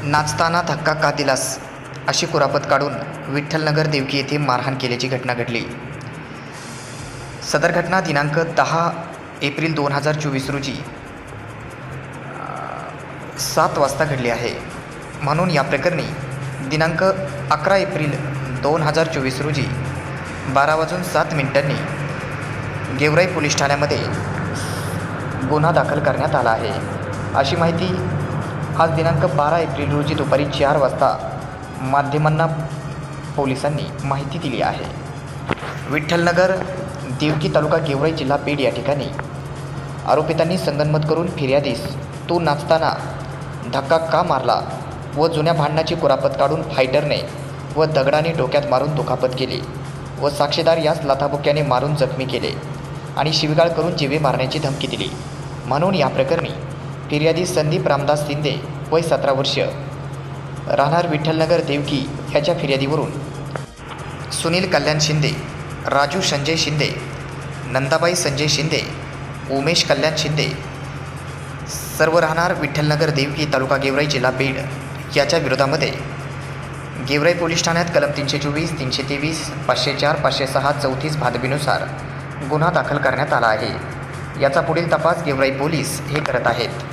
नाचताना धक्का का दिलास अशी कुरापत काढून विठ्ठलनगर देवकी येथे मारहाण केल्याची घटना घडली। सदर घटना दिनांक 10 एप्रिल 2024 रोजी 7 वाजता घडली आहे। म्हणून या प्रकरणी दिनांक 11 एप्रिल 2024 रोजी 12:07 गेवराई पोलीस ठाण्यामध्ये गुन्हा दाखल करण्यात आला आहे। अशी माहिती आज दिनांक 12 एप्रिल रोजी दुपारी 4 वाजता माध्यमांना पोलिसांनी माहिती दिली आहे। विठ्ठलनगर देवकी तालुका गेवराई जिल्हा बीड या ठिकाणी आरोपितांनी संगनमत करून फिर्यादीस तो नाचताना धक्का का मारला व जुन्या भांडणाची कुरापत काढून फायटरने व दगडाने डोक्यात मारून दुखापत केली व साक्षीदार यास लाथाबुक्याने मारून जखमी केले आणि शिवीगाळ करून जीवे मारण्याची धमकी दिली। म्हणून या प्रकरणी फिर्यादी संदीप रामदास शिंदे वय 17 वर्ष राहणार विठ्ठलनगर देवकी याच्या फिर्यादीवरून सुनील कल्याण शिंदे, राजू संजय शिंदे, नंदाबाई संजय शिंदे, उमेश कल्याण शिंदे सर्व राहणार विठ्ठलनगर देवकी तालुका गेवराई जिल्हा बीड याच्या विरोधामध्ये गेवराई पोलीस ठाण्यात कलम 324, 323, 504, 506, 34 भादबीनुसार गुन्हा दाखल करण्यात आला आहे। याचा पुढील तपास गेवराई पोलीस हे करत आहेत।